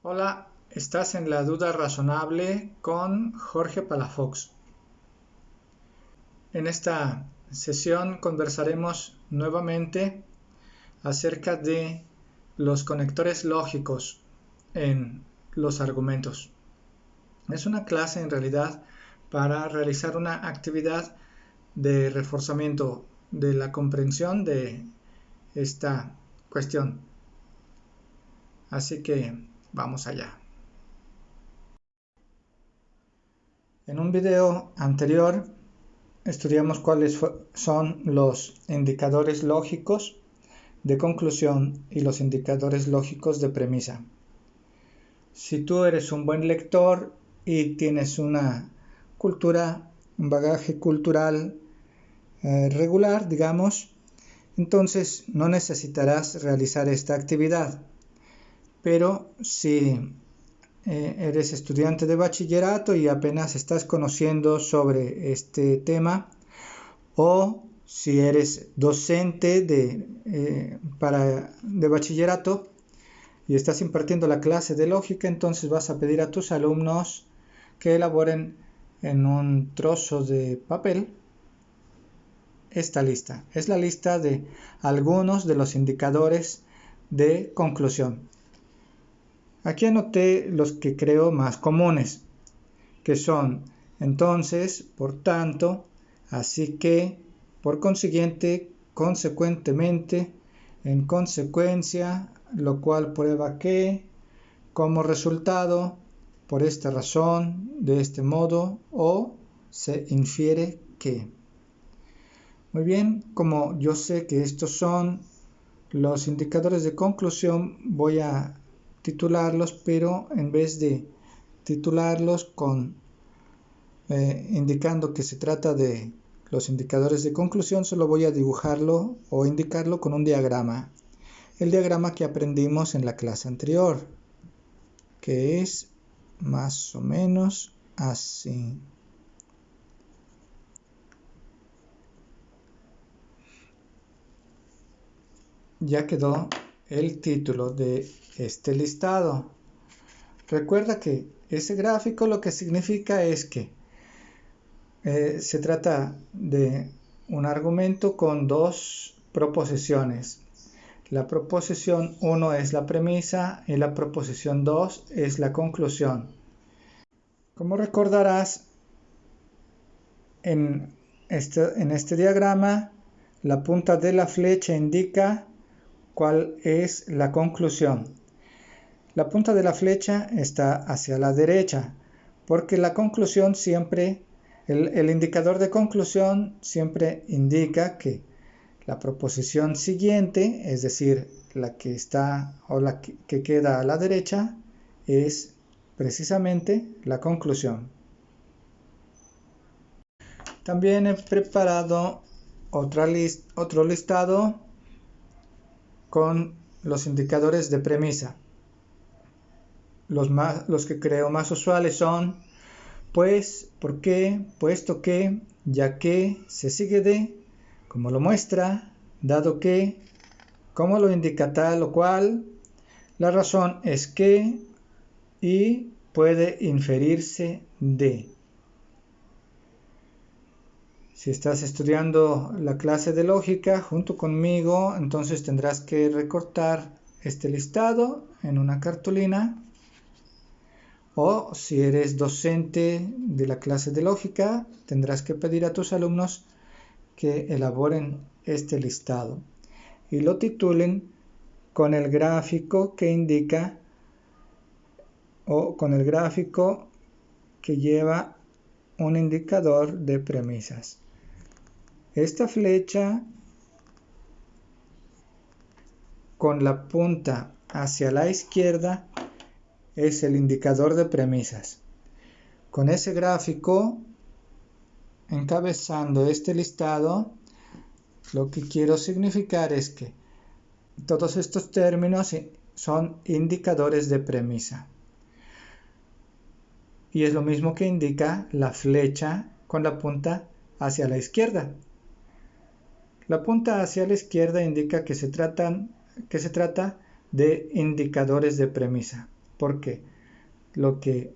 Hola, estás en La Duda Razonable con Jorge Palafox. En esta sesión conversaremos nuevamente acerca de los conectores lógicos en los argumentos. Es una clase en realidad para realizar una actividad de reforzamiento de la comprensión de esta cuestión. Así que vamos allá. En un video anterior estudiamos cuáles son los indicadores lógicos de conclusión y los indicadores lógicos de premisa. Si tú eres un buen lector y tienes una cultura, un bagaje cultural regular, digamos, entonces no necesitarás realizar esta actividad. Pero si eres estudiante de bachillerato y apenas estás conociendo sobre este tema, o si eres docente de bachillerato y estás impartiendo la clase de lógica, entonces vas a pedir a tus alumnos que elaboren en un trozo de papel esta lista. Es la lista de algunos de los indicadores de conclusión. Aquí anoté los que creo más comunes, que son entonces, por tanto, así que, por consiguiente, consecuentemente, en consecuencia, lo cual prueba que, como resultado, por esta razón, de este modo, o se infiere que. Muy bien, como yo sé que estos son los indicadores de conclusión, voy a titularlos, pero en vez de titularlos indicando que se trata de los indicadores de conclusión, solo voy a dibujarlo o indicarlo con un diagrama. El diagrama que aprendimos en la clase anterior, que es más o menos así. Ya quedó el título de este listado. Recuerda que ese gráfico lo que significa es que se trata de un argumento con dos proposiciones. La proposición 1 es la premisa y la proposición 2 es la conclusión. Como recordarás, en este diagrama, la punta de la flecha indica cuál es la conclusión. La punta de la flecha está hacia la derecha, porque la conclusión siempre, el indicador de conclusión siempre indica que la proposición siguiente, es decir, la que está o la que queda a la derecha, es precisamente la conclusión. También he preparado otro listado con los indicadores de premisa. Los que creo más usuales son pues, por qué, puesto que, ya que, se sigue de, como lo muestra, dado que, como lo indica tal o cual, la razón es que y puede inferirse de. Si estás estudiando la clase de lógica junto conmigo, entonces tendrás que recortar este listado en una cartulina. O si eres docente de la clase de lógica, tendrás que pedir a tus alumnos que elaboren este listado y lo titulen con el gráfico que indica o con el gráfico que lleva un indicador de premisas. Esta flecha con la punta hacia la izquierda es el indicador de premisas. Con ese gráfico encabezando este listado, lo que quiero significar es que todos estos términos son indicadores de premisa. Y es lo mismo que indica la flecha con la punta hacia la izquierda. La punta hacia la izquierda indica que se trata de indicadores de premisa. porque lo que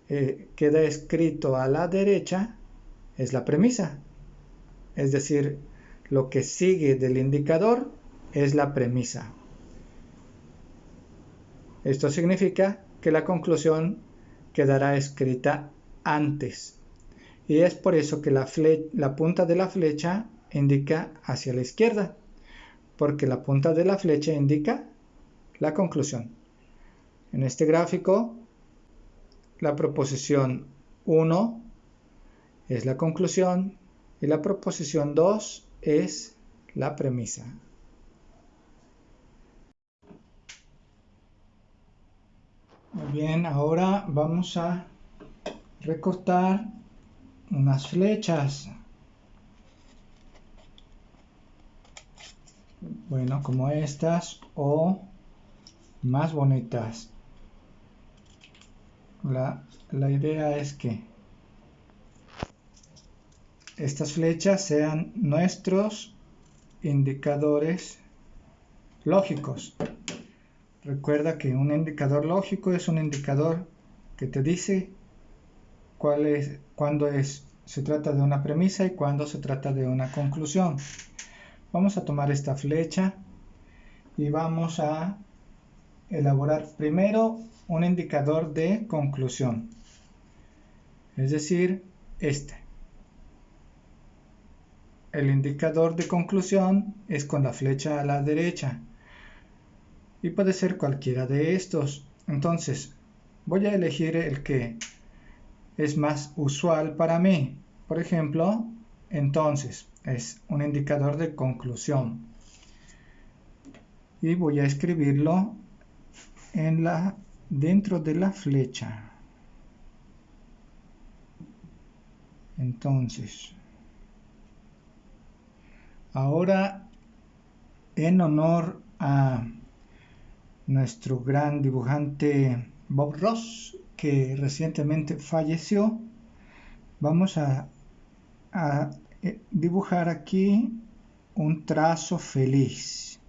queda escrito a la derecha es la premisa, es decir, lo que sigue del indicador es la premisa. Esto significa que la conclusión quedará escrita antes, y es por eso que la punta de la flecha indica hacia la izquierda, porque la punta de la flecha indica la conclusión. En este gráfico, la proposición 1 es la conclusión y la proposición 2 es la premisa. Muy bien, ahora vamos a recortar unas flechas. Bueno, como estas o más bonitas. La idea es que estas flechas sean nuestros indicadores lógicos. Recuerda que un indicador lógico es un indicador que te dice cuándo se trata de una premisa y cuándo se trata de una conclusión. Vamos a tomar esta flecha y vamos a elaborar primero un indicador de conclusión, es decir, este. El indicador de conclusión es con la flecha a la derecha y puede ser cualquiera de estos. Entonces, voy a elegir el que es más usual para mí. Por ejemplo, entonces es un indicador de conclusión y voy a escribirlo dentro de la flecha. Entonces, ahora, en honor a nuestro gran dibujante Bob Ross, que recientemente falleció, vamos a dibujar aquí un trazo feliz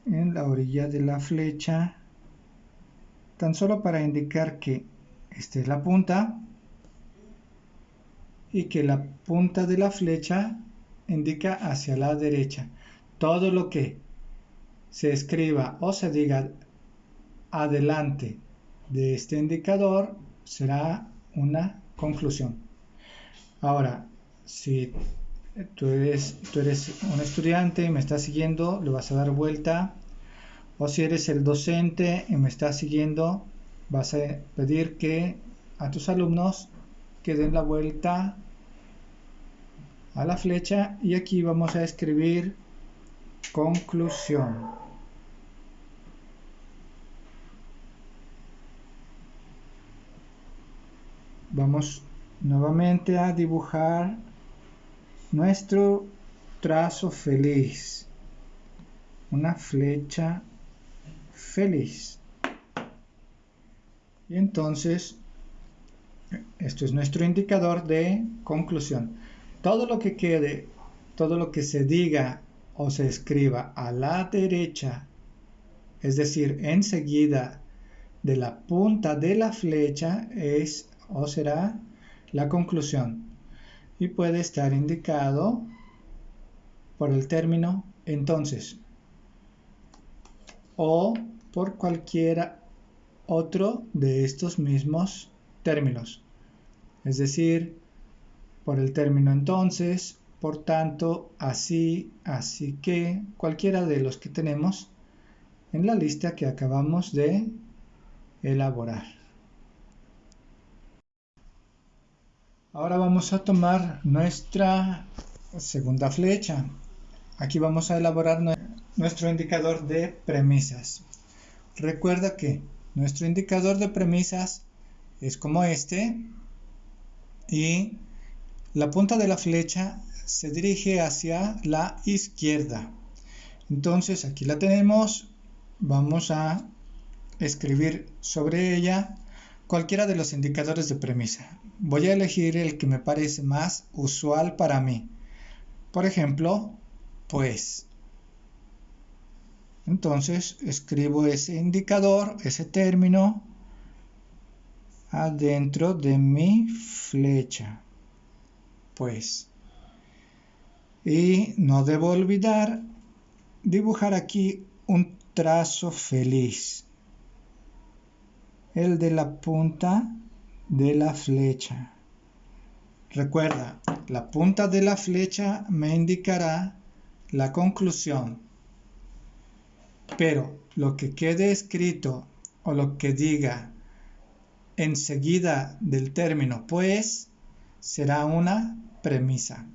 en la orilla de la flecha, tan solo para indicar que esta es la punta y que la punta de la flecha indica hacia la derecha. Todo lo que se escriba o se diga adelante de este indicador será una conclusión. Ahora, si tú eres un estudiante y me estás siguiendo, le vas a dar vuelta, o si eres el docente y me estás siguiendo, vas a pedir que a tus alumnos que den la vuelta a la flecha y aquí vamos a escribir conclusión. Vamos nuevamente a dibujar nuestro trazo feliz, una flecha feliz. Y entonces, esto es nuestro indicador de conclusión. Todo lo que quede, todo lo que se diga o se escriba a la derecha, es decir, enseguida de la punta de la flecha, es o será la conclusión. Y puede estar indicado por el término entonces o por cualquiera otro de estos mismos términos, es decir, por el término entonces, por tanto, así, así que, cualquiera de los que tenemos en la lista que acabamos de elaborar. Ahora vamos a tomar nuestra segunda flecha. Aquí vamos a elaborar nuestro indicador de premisas. Recuerda que nuestro indicador de premisas es como este y la punta de la flecha se dirige hacia la izquierda. Entonces aquí la tenemos. Vamos a escribir sobre ella cualquiera de los indicadores de premisa. Voy a elegir el que me parece más usual para mí. Por ejemplo, pues. Entonces escribo ese indicador, ese término, adentro de mi flecha. Pues, y no debo olvidar dibujar aquí un trazo feliz, el de la punta de la flecha. Recuerda, la punta de la flecha me indicará la conclusión, pero lo que quede escrito o lo que diga enseguida del término pues será una premisa.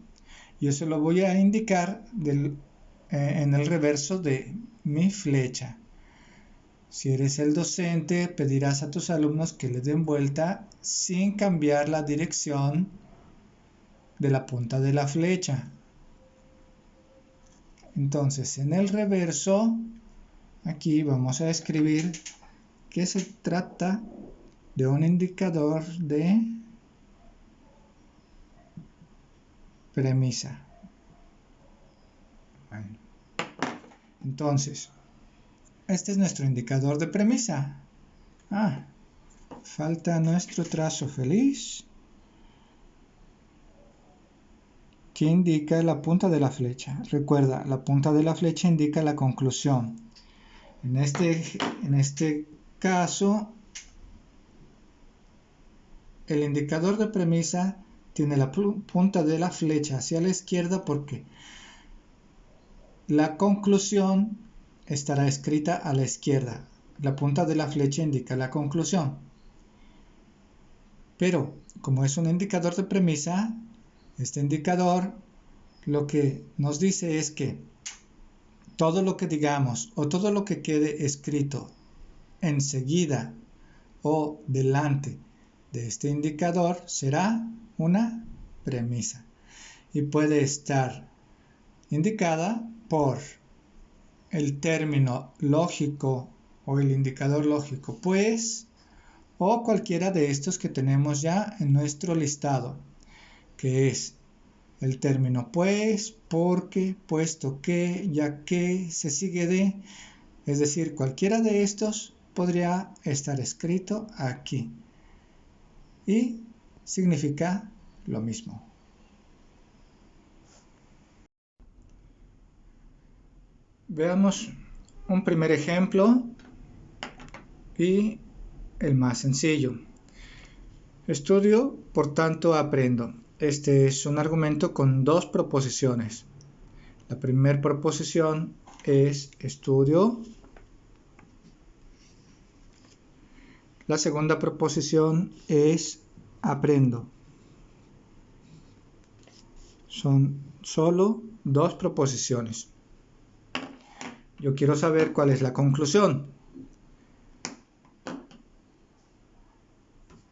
Y eso lo voy a indicar en el reverso de mi flecha. Si eres el docente, pedirás a tus alumnos que le den vuelta sin cambiar la dirección de la punta de la flecha. Entonces, en el reverso, aquí vamos a escribir que se trata de un indicador de premisa. Bueno, entonces, este es nuestro indicador de premisa. Falta nuestro trazo feliz que indica la punta de la flecha. Recuerda, la punta de la flecha indica la conclusión. En este caso, el indicador de premisa tiene la punta de la flecha hacia la izquierda porque la conclusión estará escrita a la izquierda. La punta de la flecha indica la conclusión. Pero, como es un indicador de premisa, este indicador lo que nos dice es que todo lo que digamos o todo lo que quede escrito enseguida o delante de este indicador será una premisa y puede estar indicada por el término lógico o el indicador lógico pues o cualquiera de estos que tenemos ya en nuestro listado, que es el término pues, porque, puesto que, ya que, se sigue de, es decir, cualquiera de estos podría estar escrito aquí y significa lo mismo. Veamos un primer ejemplo y el más sencillo. Estudio, por tanto aprendo. Este es un argumento con dos proposiciones. La primera proposición es estudio. La segunda proposición es aprendo. Son solo dos proposiciones. Yo quiero saber cuál es la conclusión.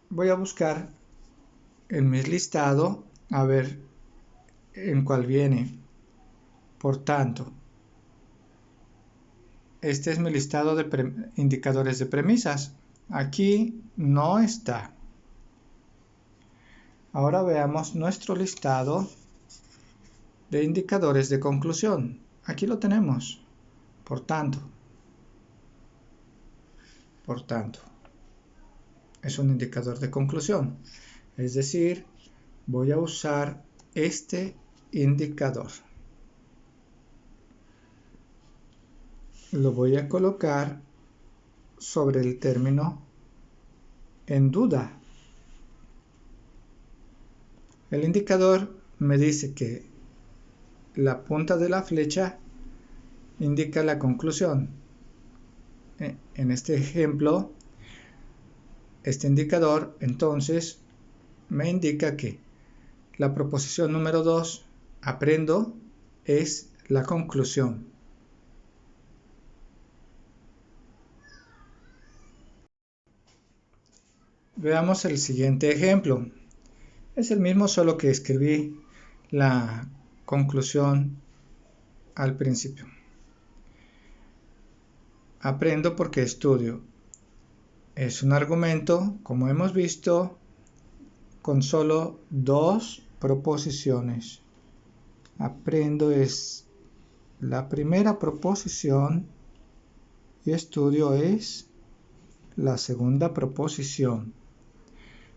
Voy a buscar en mi listado a ver en cuál viene. Por tanto, este es mi listado de indicadores de premisas. Aquí no está. Ahora veamos nuestro listado de indicadores de conclusión. Aquí lo tenemos. Por tanto, es un indicador de conclusión. Es decir, voy a usar este indicador. Lo voy a colocar sobre el término en duda. El indicador me dice que la punta de la flecha indica la conclusión. En este ejemplo, este indicador entonces me indica que la proposición número 2, aprendo, es la conclusión. Veamos el siguiente ejemplo. Es el mismo, solo que escribí la conclusión al principio. Aprendo porque estudio. Es un argumento, como hemos visto, con solo dos proposiciones. Aprendo es la primera proposición y estudio es la segunda proposición.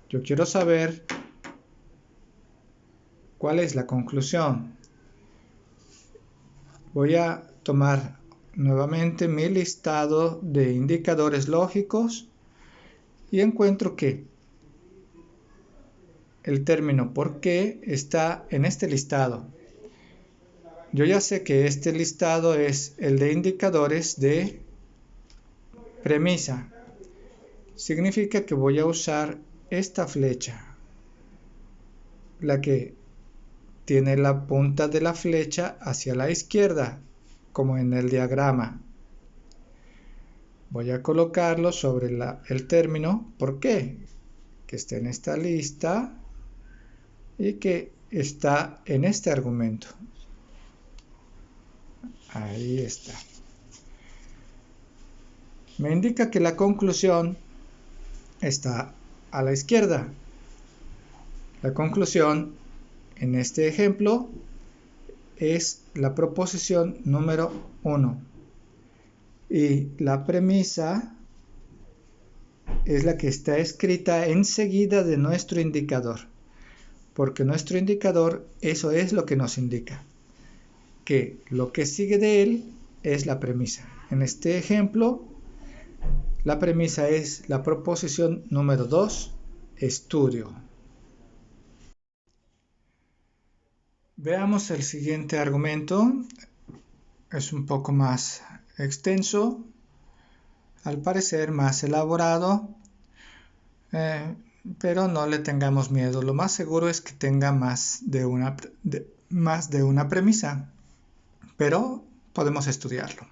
Yo quiero saber cuál es la conclusión. Voy a tomar nuevamente mi listado de indicadores lógicos y encuentro que el término ¿por qué? Está en este listado. Yo ya sé que este listado es el de indicadores de premisa. Significa que voy a usar esta flecha, la que tiene la punta de la flecha hacia la izquierda, como en el diagrama. Voy a colocarlo sobre el término ¿por qué? Que está en esta lista y que está en este argumento. Ahí está. Me indica que la conclusión está a la izquierda. La conclusión en este ejemplo es la proposición número 1 y la premisa es la que está escrita enseguida de nuestro indicador, porque nuestro indicador eso es lo que nos indica, que lo que sigue de él es la premisa. En este ejemplo, la premisa es la proposición número 2, estudio. Veamos el siguiente argumento. Es un poco más extenso, al parecer más elaborado, pero no le tengamos miedo. Lo más seguro es que tenga más de una premisa, pero podemos estudiarlo.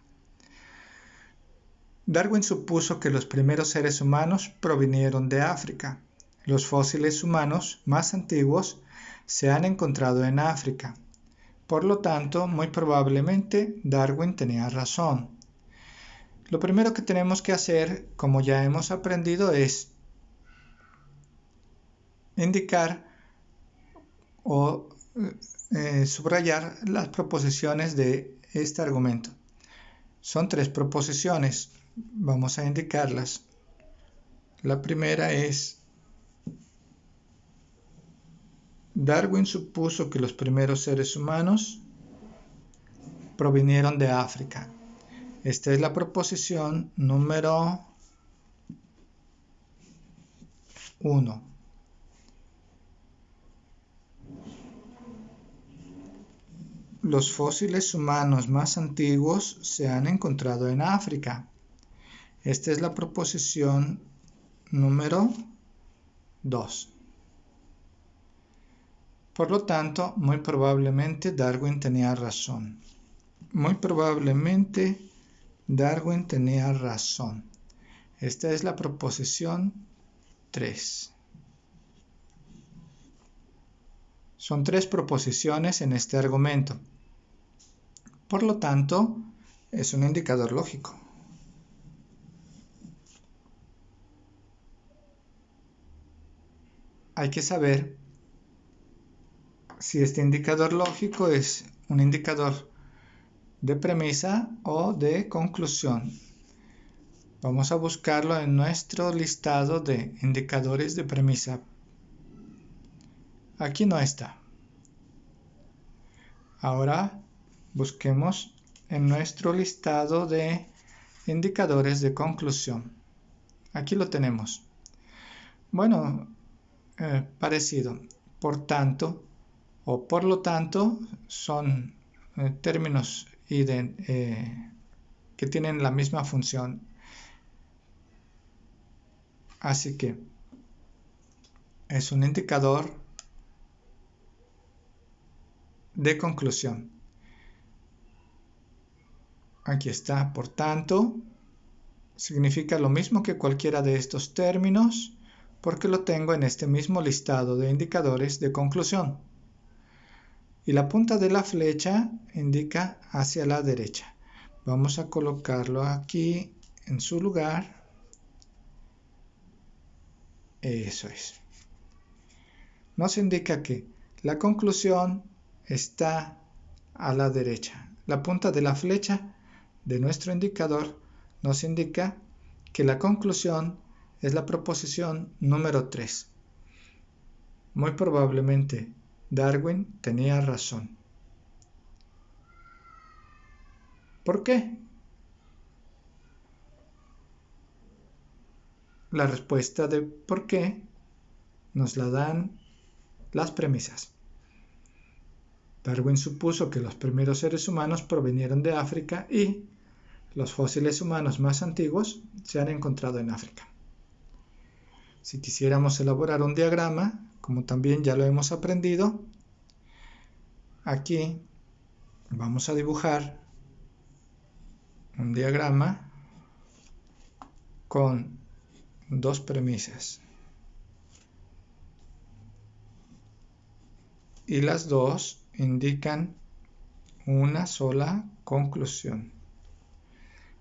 Darwin supuso que los primeros seres humanos provinieron de África. Los fósiles humanos más antiguos se han encontrado en África. Por lo tanto, muy probablemente Darwin tenía razón. Lo primero que tenemos que hacer, como ya hemos aprendido, es indicar o subrayar las proposiciones de este argumento. Son 3 proposiciones. Vamos a indicarlas. La primera es: Darwin supuso que los primeros seres humanos provinieron de África. Esta es la proposición número 1. Los fósiles humanos más antiguos se han encontrado en África. Esta es la proposición número 2. Por lo tanto, muy probablemente Darwin tenía razón. Muy probablemente Darwin tenía razón. Esta es la proposición 3. Son 3 proposiciones en este argumento. Por lo tanto, es un indicador lógico. Hay que saber si este indicador lógico es un indicador de premisa o de conclusión. Vamos a buscarlo en nuestro listado de indicadores de premisa. Aquí no está. Ahora busquemos en nuestro listado de indicadores de conclusión. Aquí lo tenemos. Bueno, parecido. Por tanto o por lo tanto son términos que tienen la misma función. Así que es un indicador de conclusión. Aquí está, por tanto, significa lo mismo que cualquiera de estos términos porque lo tengo en este mismo listado de indicadores de conclusión. Y la punta de la flecha indica hacia la derecha. Vamos a colocarlo aquí en su lugar. Eso es. Nos indica que la conclusión está a la derecha. La punta de la flecha de nuestro indicador nos indica que la conclusión es la proposición número 3. Muy probablemente Darwin tenía razón. ¿Por qué? La respuesta de por qué nos la dan las premisas. Darwin supuso que los primeros seres humanos provinieron de África y los fósiles humanos más antiguos se han encontrado en África. Si quisiéramos elaborar un diagrama, como también ya lo hemos aprendido, aquí vamos a dibujar un diagrama con dos premisas. Y las dos indican una sola conclusión.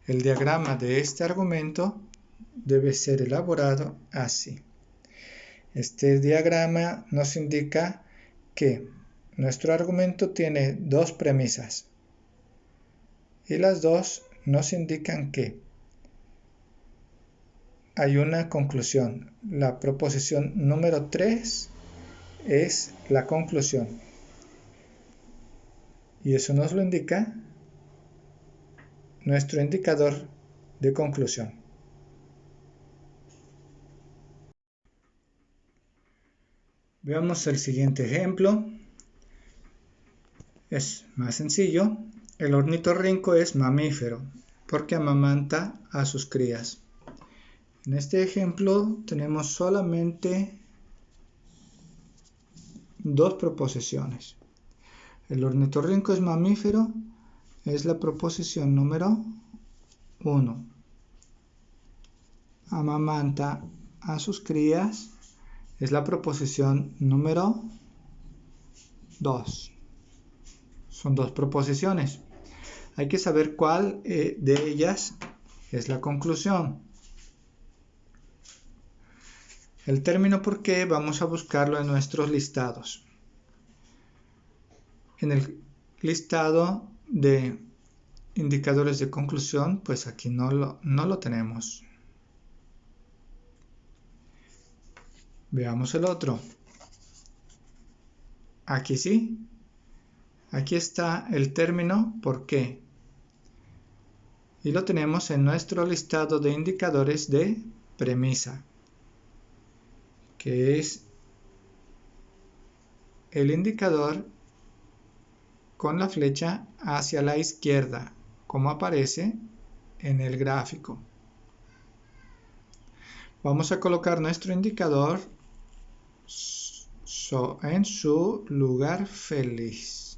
El diagrama de este argumento debe ser elaborado así. Este diagrama nos indica que nuestro argumento tiene dos premisas y las dos nos indican que hay una conclusión. La proposición número 3 es la conclusión. Y eso nos lo indica nuestro indicador de conclusión. Veamos el siguiente ejemplo. Es más sencillo. El ornitorrinco es mamífero porque amamanta a sus crías. En este ejemplo tenemos solamente dos proposiciones. El ornitorrinco es mamífero es la proposición número 1. Amamanta a sus crías es la proposición número 2. Son dos proposiciones. Hay que saber cuál de ellas es la conclusión. El término por qué vamos a buscarlo en nuestros listados. En el listado de indicadores de conclusión, pues aquí no lo tenemos. Veamos el otro. Aquí sí. Aquí está el término por qué. Y lo tenemos en nuestro listado de indicadores de premisa, que es el indicador con la flecha hacia la izquierda, como aparece en el gráfico. Vamos a colocar nuestro indicador en su lugar feliz.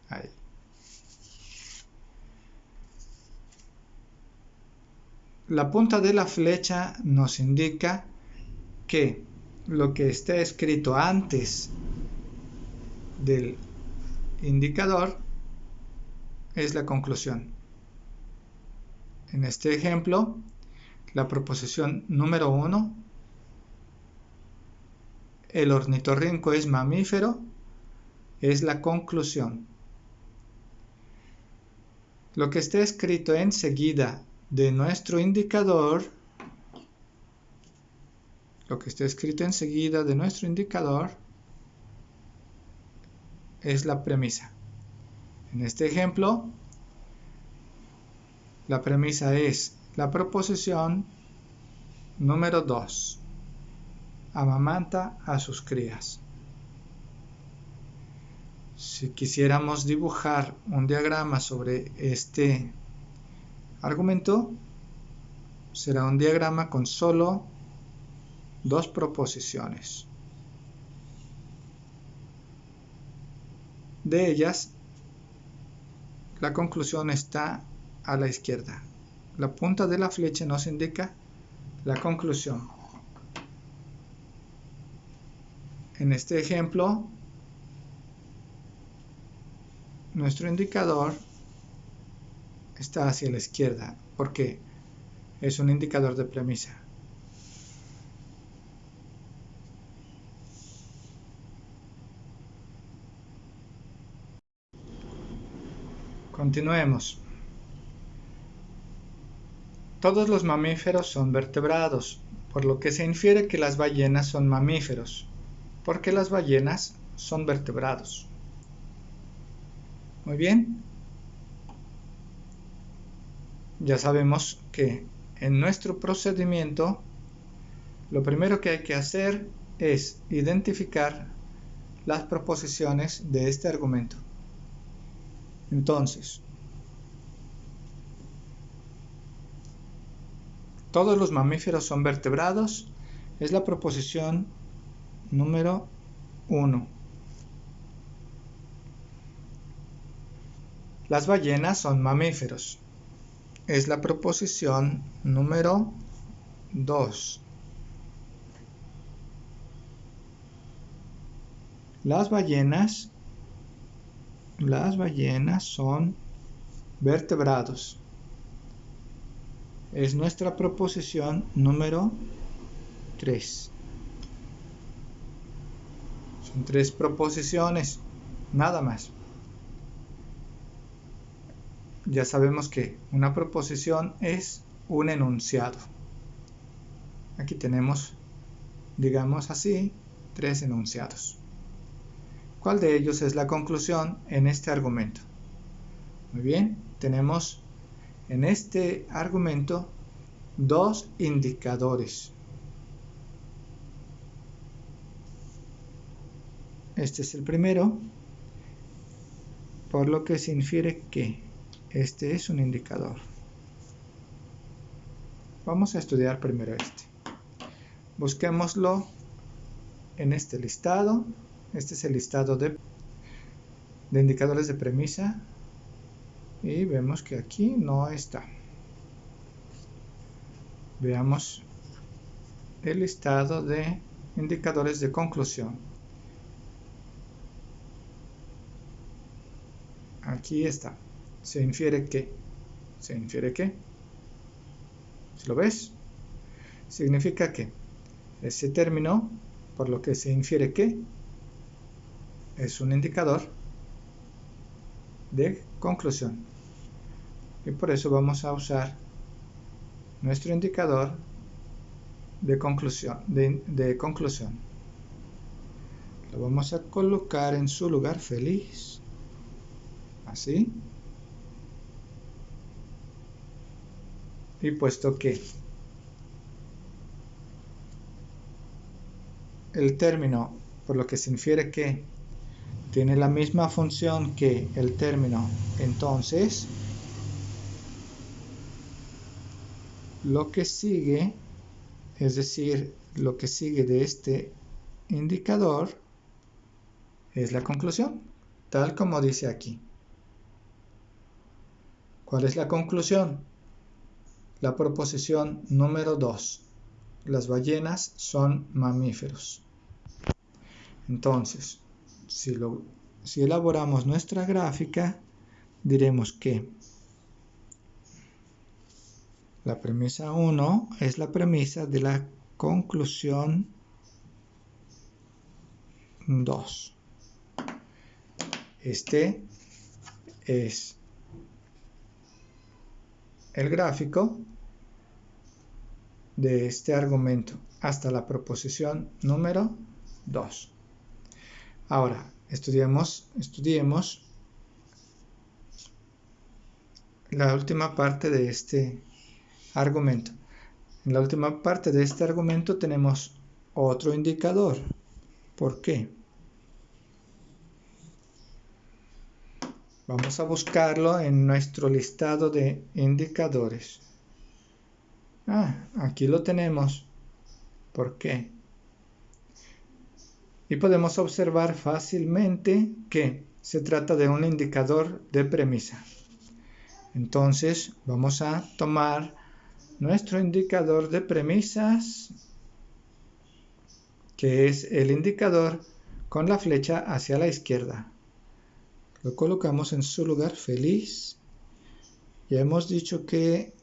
Ahí. La punta de la flecha nos indica que lo que está escrito antes del indicador es la conclusión. En este ejemplo, la proposición número 1, el ornitorrinco es mamífero, es la conclusión. Lo que está escrito enseguida de nuestro indicador, es la premisa. En este ejemplo, la premisa es la proposición número 2. Amamanta a sus crías. Si quisiéramos dibujar un diagrama sobre este argumento, será un diagrama con solo dos proposiciones. De ellas, la conclusión está a la izquierda. La punta de la flecha nos indica la conclusión. En este ejemplo, nuestro indicador está hacia la izquierda porque es un indicador de premisa. Continuemos. Todos los mamíferos son vertebrados, por lo que se infiere que las ballenas son mamíferos, porque las ballenas son vertebrados. Muy bien. Ya sabemos que en nuestro procedimiento lo primero que hay que hacer es identificar las proposiciones de este argumento. Entonces, todos los mamíferos son vertebrados es la proposición número 1. Las ballenas son mamíferos es la proposición número 2. Las ballenas son vertebrados. Es nuestra proposición número 3. Son 3 proposiciones, nada más. Ya sabemos que una proposición es un enunciado. Aquí tenemos, digamos así, 3 enunciados. ¿Cuál de ellos es la conclusión en este argumento? Muy bien, tenemos en este argumento 2 indicadores. Este es el primero, por lo que se infiere que este es un indicador. Vamos a estudiar primero este. Busquémoslo en este listado. Este es el listado de indicadores de premisa. Y vemos que aquí no está. Veamos el listado de indicadores de conclusión. Aquí está. Se infiere que. ¿Si lo ves? Significa que ese término, por lo que se infiere que, es un indicador de conclusión. Y por eso vamos a usar nuestro indicador de conclusión. Lo vamos a colocar en su lugar feliz. Así. Y puesto que el término, por lo que se infiere que, tiene la misma función que el término, entonces lo que sigue, es decir, lo que sigue de este indicador es la conclusión, tal como dice aquí. ¿Cuál es la conclusión? La proposición número 2. Las ballenas son mamíferos. Entonces, si elaboramos nuestra gráfica, diremos que la premisa 1 es la premisa de la conclusión 2. Este es el gráfico de este argumento hasta la proposición número 2. Ahora, estudiemos la última parte de este argumento. En la última parte de este argumento tenemos otro indicador. ¿Por qué? Vamos a buscarlo en nuestro listado de indicadores. Aquí lo tenemos. ¿Por qué? Y podemos observar fácilmente que se trata de un indicador de premisa. Entonces vamos a tomar nuestro indicador de premisas, que es el indicador con la flecha hacia la izquierda. Lo colocamos en su lugar feliz. Ya hemos dicho que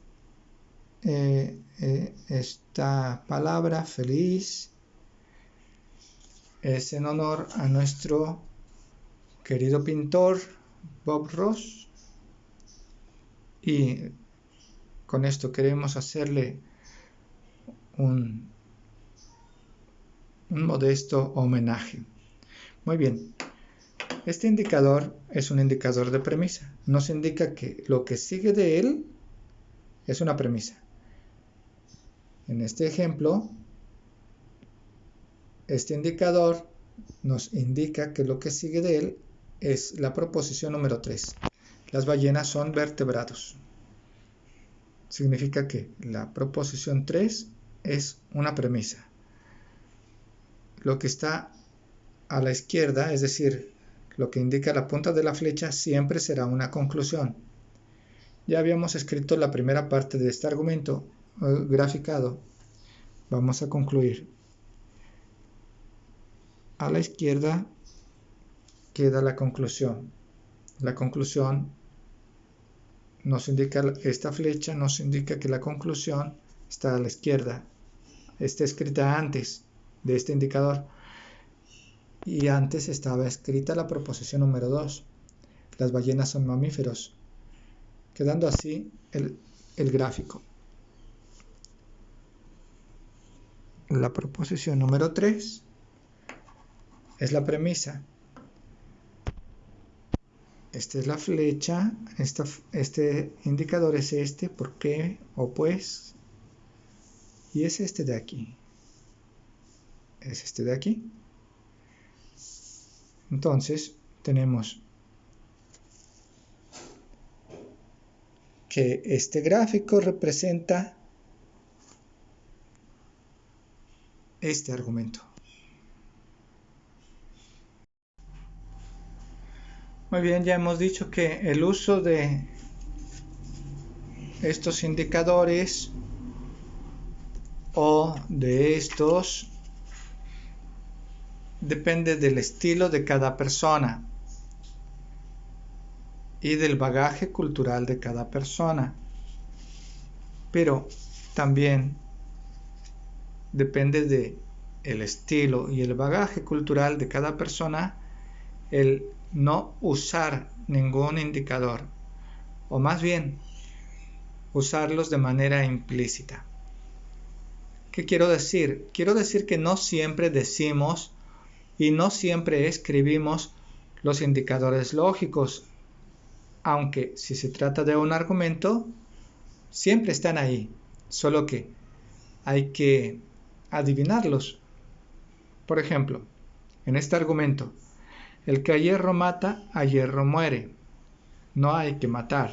esta palabra feliz es en honor a nuestro querido pintor Bob Ross, y con esto queremos hacerle un modesto homenaje. Muy bien, este indicador es un indicador de premisa. Nos indica que lo que sigue de él es una premisa. En este ejemplo, este indicador nos indica que lo que sigue de él es la proposición número 3. Las ballenas son vertebrados. Significa que la proposición 3 es una premisa. Lo que está a la izquierda, es decir, lo que indica la punta de la flecha, siempre será una conclusión. Ya habíamos escrito la primera parte de este argumento graficado. Vamos a concluir. A la izquierda queda la conclusión. La conclusión nos indica, esta flecha nos indica que la conclusión está a la izquierda. Está escrita antes de este indicador. Y antes estaba escrita la proposición número 2. Las ballenas son mamíferos. Quedando así el gráfico. La proposición número 3 es la premisa. Esta es la flecha, este indicador es este, ¿por qué? O pues, y es este de aquí. Es este de aquí. Entonces, tenemos que este gráfico representa este argumento. Muy bien, ya hemos dicho que el uso de estos indicadores o de estos depende del estilo de cada persona y del bagaje cultural de cada persona, pero también depende de el estilo y el bagaje cultural de cada persona el no usar ningún indicador, o más bien usarlos de manera implícita. ¿Qué quiero decir? Quiero decir que no siempre decimos y no siempre escribimos los indicadores lógicos, aunque si se trata de un argumento, siempre están ahí, solo que hay que adivinarlos. Por ejemplo, en este argumento, el que a hierro mata, a hierro muere. No hay que matar.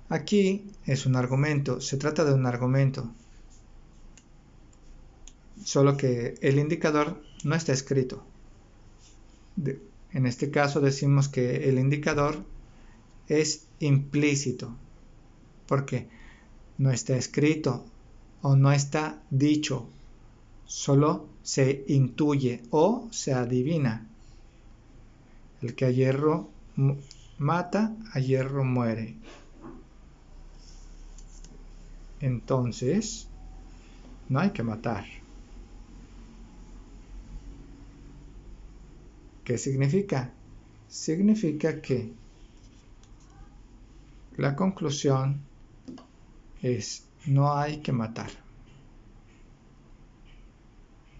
Aquí es un argumento, se trata de un argumento, solo que el indicador no está escrito. En este caso decimos que el indicador es implícito, porque no está escrito o no está dicho, solo se intuye o se adivina. El que a hierro mata, a hierro muere. Entonces, no hay que matar. ¿Qué significa? Significa que la conclusión es no hay que matar.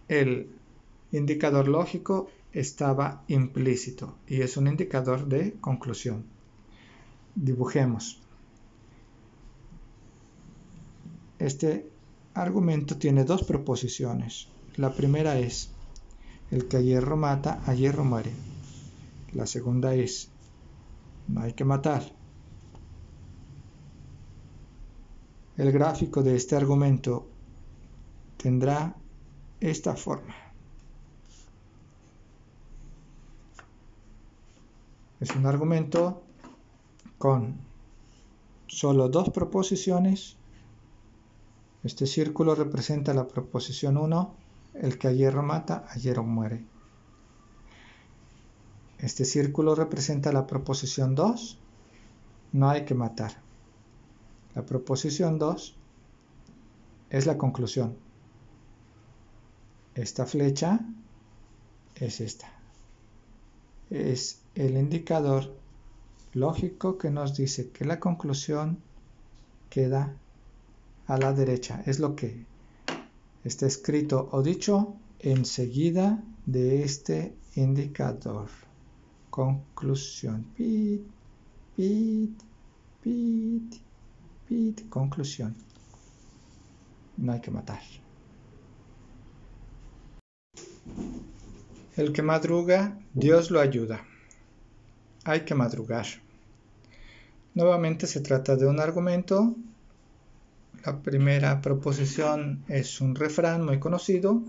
El indicador lógico estaba implícito y es un indicador de conclusión. Dibujemos. Este argumento tiene dos proposiciones. La primera es: el que a hierro mata, a hierro muere. La segunda es: no hay que matar. El gráfico de este argumento tendrá esta forma. Es un argumento con solo dos proposiciones. Este círculo representa la proposición 1, el que a hierro mata, a hierro muere. Este círculo representa la proposición 2, no hay que matar. La proposición 2 es la conclusión. Esta flecha es esta. Es el indicador lógico que nos dice que la conclusión queda a la derecha. Es lo que está escrito o dicho enseguida de este indicador. Conclusión. Pit, pit, pit, pit. Conclusión. No hay que matar. El que madruga, Dios lo ayuda. Hay que madrugar. Nuevamente se trata de un argumento. La primera proposición es un refrán muy conocido.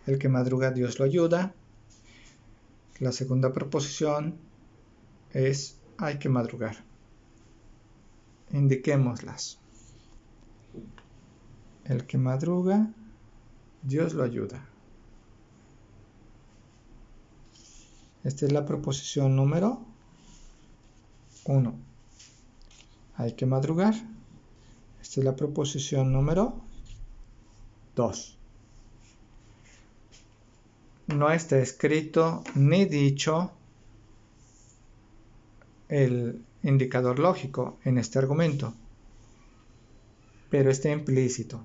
El que madruga, Dios lo ayuda. La segunda proposición es hay que madrugar. Indiquémoslas. El que madruga, Dios lo ayuda. Esta es la proposición número 1. Hay que madrugar. Esta es la proposición número 2. No está escrito ni dicho el indicador lógico en este argumento, pero está implícito.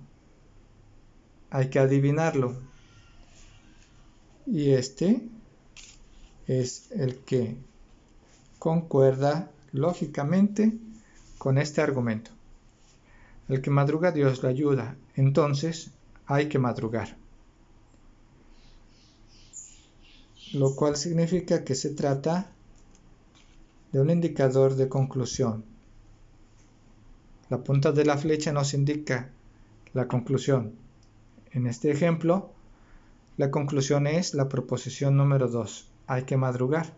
Hay que adivinarlo. Y este es el que concuerda lógicamente con este argumento. El que madruga, Dios lo ayuda. Entonces, hay que madrugar. Lo cual significa que se trata de un indicador de conclusión. La punta de la flecha nos indica la conclusión. En este ejemplo, la conclusión es la proposición número 2. Hay que madrugar.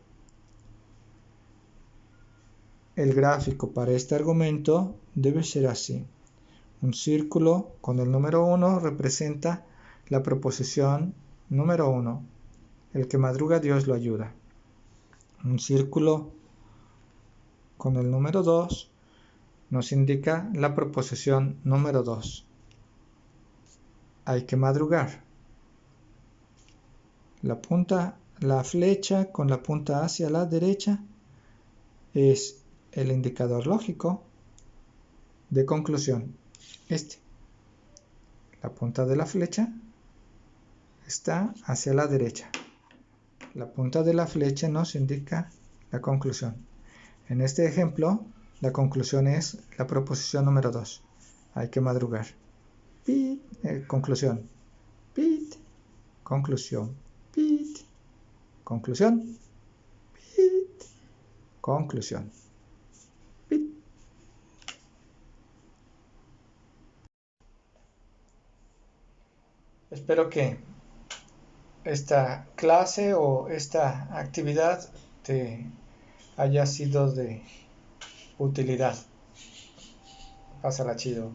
El gráfico para este argumento debe ser así. Un círculo con el número 1 representa la proposición número 1. El que madruga, Dios lo ayuda. Un círculo con el número 2 nos indica la proposición número 2. Hay que madrugar. La flecha con la punta hacia la derecha es el indicador lógico de conclusión. La punta de la flecha está hacia la derecha. La punta de la flecha nos indica la conclusión. En este ejemplo, la conclusión es la proposición número 2. Hay que madrugar. Pit, conclusión. Pit, conclusión. Pit, conclusión. Pit, conclusión. Pit. Espero que esta clase o esta actividad te haya sido de utilidad. Pásala chido.